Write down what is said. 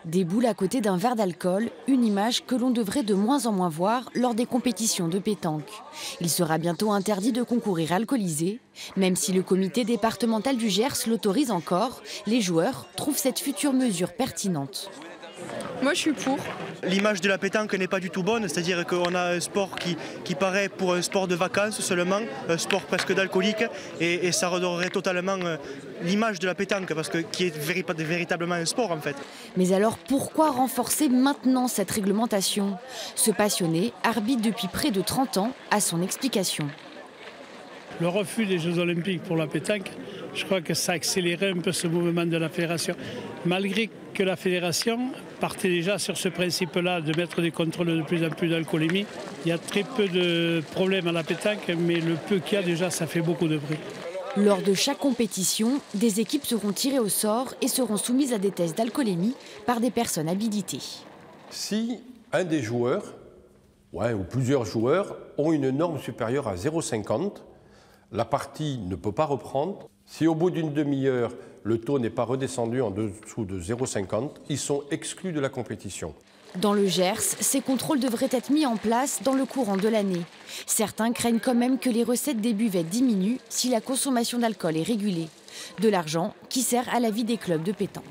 Des boules à côté d'un verre d'alcool, une image que l'on devrait de moins en moins voir lors des compétitions de pétanque. Il sera bientôt interdit de concourir alcoolisé. Même si le comité départemental du Gers l'autorise encore, les joueurs trouvent cette future mesure pertinente. Moi, je suis pour. L'image de la pétanque n'est pas du tout bonne, c'est-à-dire qu'on a un sport qui paraît pour un sport de vacances seulement, un sport presque d'alcoolique, et ça redorerait totalement l'image de la pétanque, parce que qui est véritablement un sport en fait. Mais alors pourquoi renforcer maintenant cette réglementation? Ce passionné, arbitre depuis près de 30 ans, a son explication. Le refus des Jeux Olympiques pour la pétanque, je crois que ça accélérait un peu ce mouvement de la fédération. Malgré que la fédération partait déjà sur ce principe-là de mettre des contrôles de plus en plus d'alcoolémie, il y a très peu de problèmes à la pétanque, mais le peu qu'il y a déjà, ça fait beaucoup de bruit. Lors de chaque compétition, des équipes seront tirées au sort et seront soumises à des tests d'alcoolémie par des personnes habilitées. Si un des joueurs, ou plusieurs joueurs, ont une norme supérieure à 0,50, la partie ne peut pas reprendre. Si au bout d'une demi-heure, le taux n'est pas redescendu en dessous de 0,50, ils sont exclus de la compétition. Dans le Gers, ces contrôles devraient être mis en place dans le courant de l'année. Certains craignent quand même que les recettes des buvettes diminuent si la consommation d'alcool est régulée. De l'argent qui sert à la vie des clubs de pétanque.